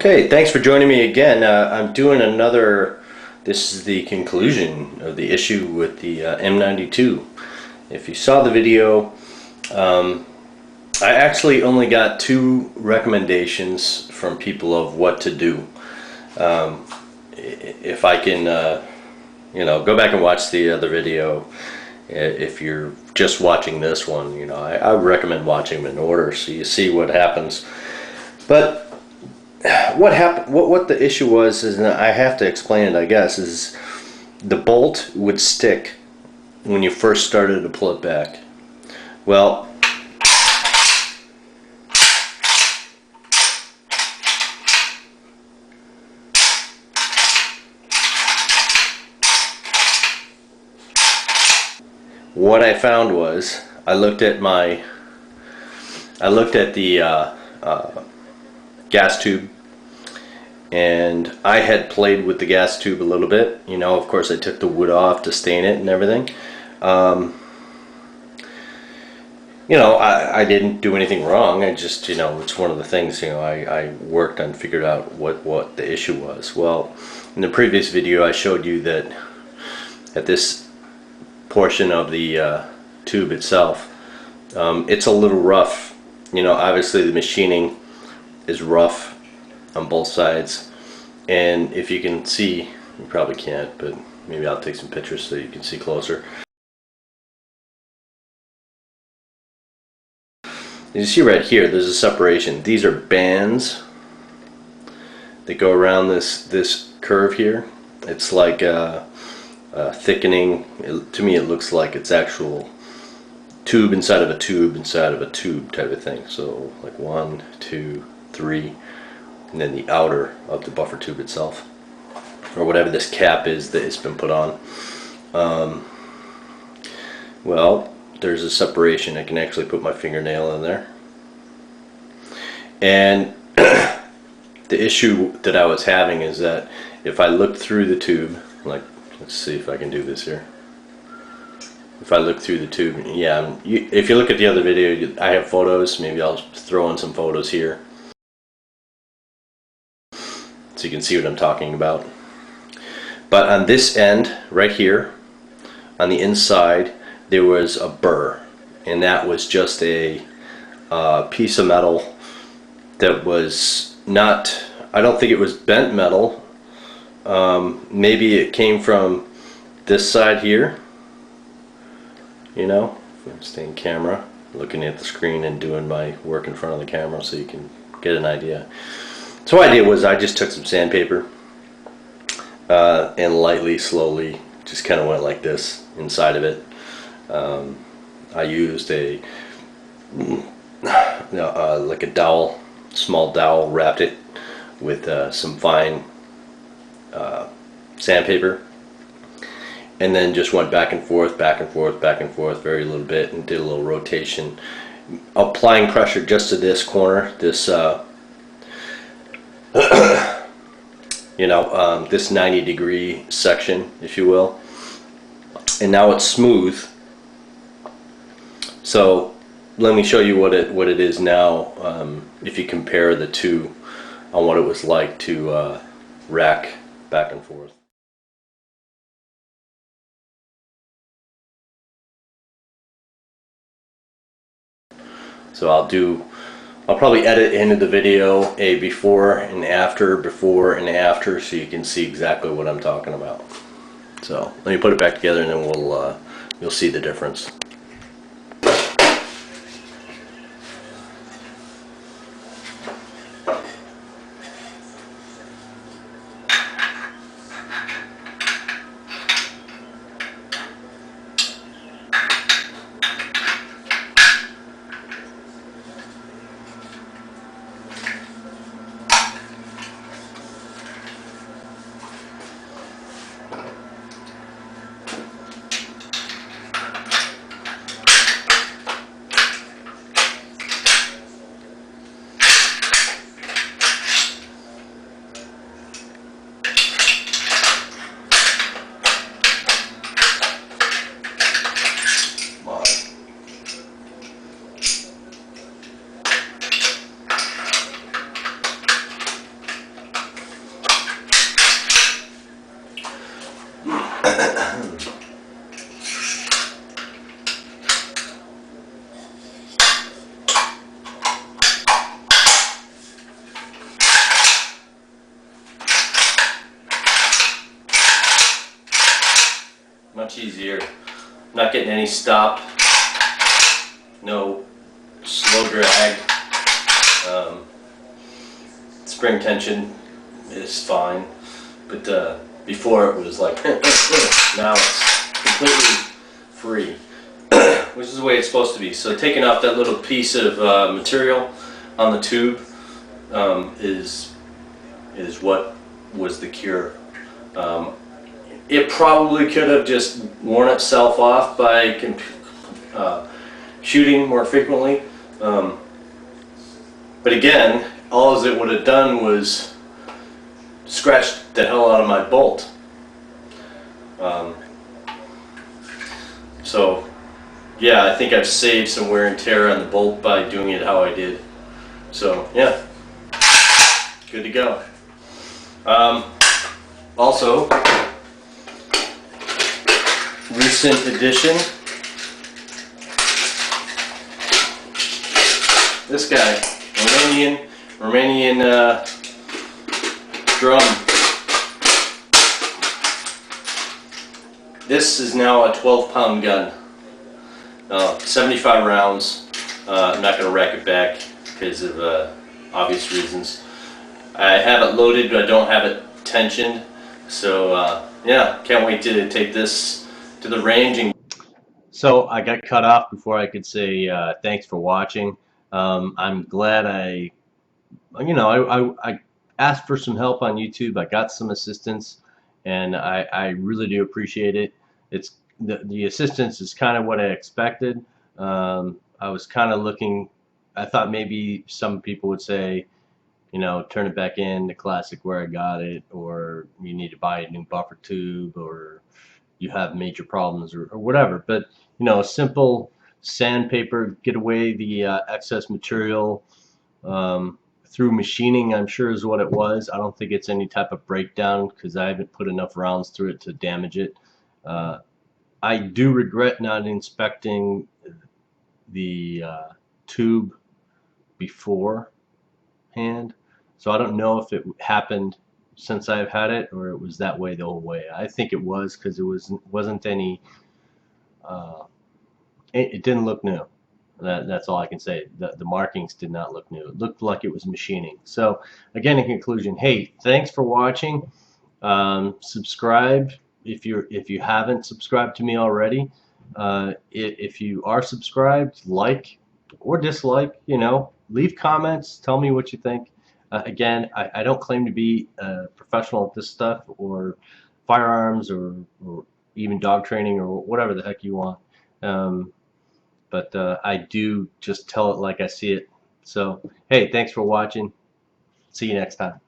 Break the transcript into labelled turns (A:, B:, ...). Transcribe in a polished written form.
A: Okay, thanks for joining me again. I'm doing this is the conclusion of the issue with the M92. If you saw the video, I actually only got 2 recommendations from people of what to do. If I can, go back and watch the other video. If you're just watching this one, I would recommend watching them in order so you see what happens. But what happened? What the issue was is, and I have to explain it, I guess, is the bolt would stick when you first started to pull it back. Well, what I found was I looked at the gas tube, and I had played with the gas tube a little bit. Of course I took the wood off to stain it and everything. I didn't do anything wrong. I just, it's one of the things, I worked on, figured out what the issue was. Well, in the previous video I showed you that at this portion of the tube itself, it's a little rough. Obviously the machining is rough on both sides, and if you can see, you probably can't, but maybe I'll take some pictures so you can see closer. You see right here, there's a separation. These are bands that go around this curve here. It's like a thickening. To me it looks like it's actual tube inside of a tube inside of a tube type of thing. So like 1, 2, 3, and then the outer of the buffer tube itself, or whatever this cap is that it's been put on. Well, there's a separation. I can actually put my fingernail in there, and the issue that I was having is that if I looked through the tube, like, let's see if I can do this here. If I look through the tube, yeah, if you look at the other video, I have photos. Maybe I'll throw in some photos here so you can see what I'm talking about. But on this end right here, on the inside, there was a burr, and that was just a piece of metal that was not, I don't think it was bent metal. Maybe it came from this side here. If I'm staying camera, looking at the screen and doing my work in front of the camera so you can get an idea. So what I did was I just took some sandpaper and lightly, slowly, just kind of went like this inside of it. I used like a dowel, small dowel, wrapped it with some fine sandpaper, and then just went back and forth, back and forth, back and forth, very little bit, and did a little rotation, applying pressure just to this corner, this this 90-degree section, if you will. And now it's smooth. So let me show you what it is now. If you compare the two on what it was like to rack back and forth. So I'll probably edit into the video a before and after, so you can see exactly what I'm talking about. So let me put it back together, and then you'll see the difference. Much easier. Not getting any stop, no slow drag. Spring tension is fine, but before it was like now it's completely free, which is the way it's supposed to be. So taking off that little piece of material on the tube is what was the cure. It probably could have just worn itself off by shooting more frequently, but again, all it would have done was scratch the hell out of my bolt. So yeah, I think I've saved some wear and tear on the bolt by doing it how I did. So yeah, good to go. Also, recent addition, this guy, Romanian drum. This is now a 12-pound gun, 75 rounds. I'm not going to rack it back because of obvious reasons. I have it loaded, but I don't have it tensioned. So yeah, can't wait to take this to the range. So I got cut off before I could say thanks for watching. I'm glad I asked for some help on YouTube. I got some assistance, and I really do appreciate it. It's the assistance is kind of what I expected. I was kind of looking. I thought maybe some people would say, turn it back in the classic where I got it, or you need to buy a new buffer tube, or you have major problems, or whatever. But a simple sandpaper, get away the excess material. Through machining, I'm sure is what it was. I don't think it's any type of breakdown because I haven't put enough rounds through it to damage it. I do regret not inspecting the tube beforehand, so I don't know if it happened since I've had it or it was that way the whole way. I think it was because it wasn't any. It didn't look new. That's all I can say. The markings did not look new. It looked like it was machining. So again, in conclusion, hey, thanks for watching. Subscribe if you haven't subscribed to me already. If you are subscribed, like or dislike, leave comments. Tell me what you think. Again, I don't claim to be a professional at this stuff or firearms or even dog training or whatever the heck you want. But I do just tell it like I see it. So, hey, thanks for watching. See you next time.